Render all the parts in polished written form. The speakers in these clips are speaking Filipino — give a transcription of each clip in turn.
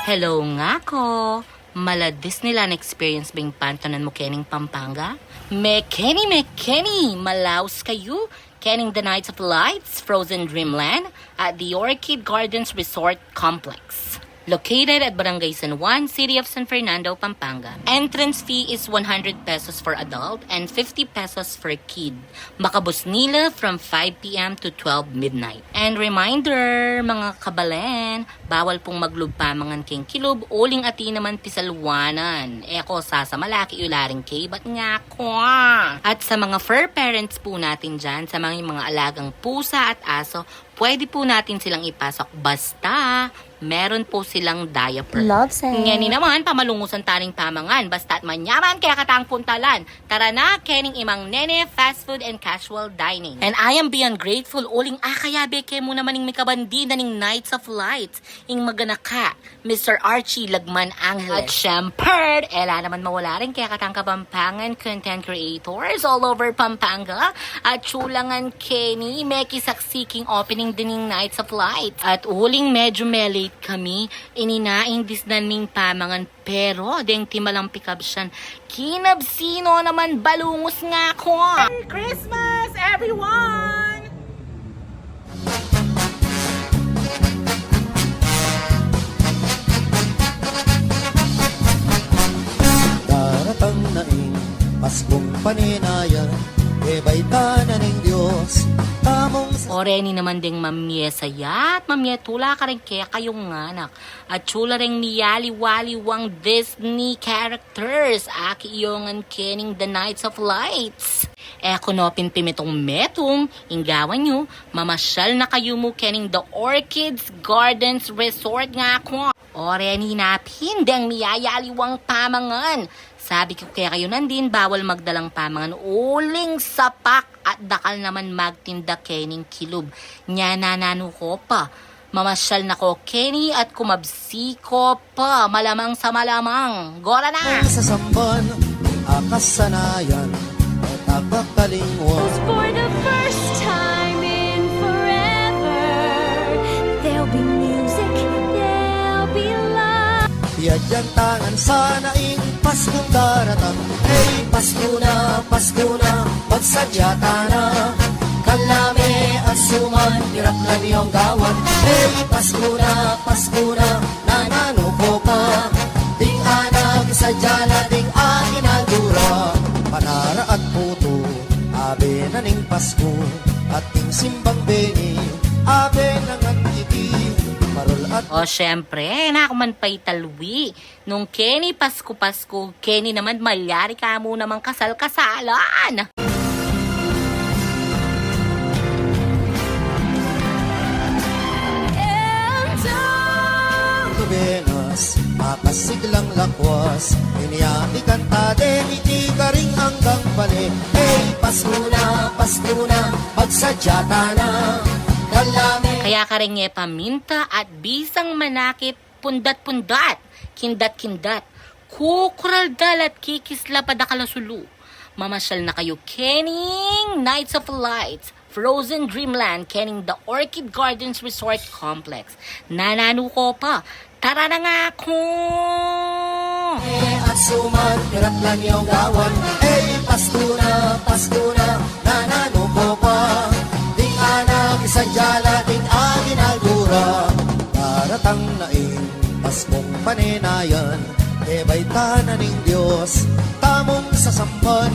Hello nga ko! Mala Disneyland experience bing pantanan mo kening Pampanga? Mekeni! Malaos kayo! Kening the Nights of Lights, Frozen Dreamland at the Orchid Gardens Resort Complex. Located at Barangay San Juan, City of San Fernando, Pampanga. Entrance fee is 100 pesos for adult and 50 pesos for kid. Makabus nila from 5 p.m. to 12 midnight. And reminder, mga kabalen, bawal pong maglugpa mangan king kilub, uling ati naman pisalwanan. Eko sa malaki ularing kay, ba't nga ko? At sa mga fur parents po natin dyan, sa mga alagang pusa at aso, pwede po natin silang ipasok basta meron po silang diaper. Love sense. Ngani naman, pamalungusan taring pamangan. Basta't manyaman, kaya katang puntalan. Tara na, kening imang nene, fast food and casual dining. And I am beyond grateful. Uling kaya beke mo naman ng mikabandi na ning Nights of Lights. Ing magana ka, Mr. Archie Lagman Angeles. At syempre, ela naman mawala rin kaya katang Kapampangan content creators all over Pampanga. At chulangan Kenny, may kisakseking opening din ng Nights of Lights. At uling medyo late kami, ininaing disnaming pamangan pero deng timalang pikab siyan. Kinabsino naman balungos nga ko. Merry Christmas everyone! Daratang naing Paskong paninayan, eba'y tanan ng Diyos. Tamong Oreni naman ding mamyesaya at mamyetula ka rin kaya kayong nganak. At chula rin niyali-waliwang Disney characters. Aki iyongan kening The Nights of Lights. Ekonopin pimitong metong, inggawan nyo, mamasyal na kayo mo kening The Orchids Gardens Resort nga ako. Oreni napin deng niyayaliwang pamangan. Sabi ko kaya kayo nandin, bawal magdalang pamangan, uling sapak at dakal naman magtinda kening kilub. Nya nanano ko pa. Mamasyal na ko Kenny at kumabsi ko pa. Malamang sa malamang. Gora na! sa samban, akasanayan, at akakalingwan. For the first time in forever, there'll be music, there'll be love. Tiyadyan tangan sa naing Paskong daratang. Hey, Pasko na, pagsadyata na. Kalame at suman, hirap na niyong gawan. Hey, Pasko na, nanano ko pa. Ding anak, sadya na ding akin ang dura. Panara at puto, abe na ning Pasko. At ting simbang beni, abe na nga iti. Marol at O syempre, nakuman pa'y talwi. Nung Kenny Pasko, Kenny naman malyari ka mo namang kasal-kasalan. Venas, makasiglang lakwas, iniyami kantade, iti karing hanggang bali. Hey, Pasko na, pagsadyata na, kalame. Kaya ka rin paminta at bisang manakit, pundat-pundat, kindat-kindat, kukuraldal at kikisla padakalasulu. Mamasyal na kayo kening Nights of Lights, Frozen Dreamland, kening The Orchid Gardens Resort Complex. Nanano ko pa, tara na nga ko! At suman, hirap lang yung gawan. Hey, Pasko na, nanano ko pa. Ding anak, isandyala, ding agin agura. Daratang naing, Paskong paninayan, eba'y tanan ng Diyos. Tamong sasampan,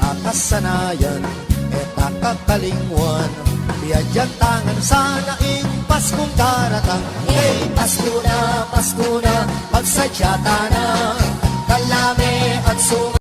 akasanayan, et akakalingwan. Biyadyan tangan sa naing Paskong daratang. Hey, Pasko na, pagsadyata na. Kalame at suman.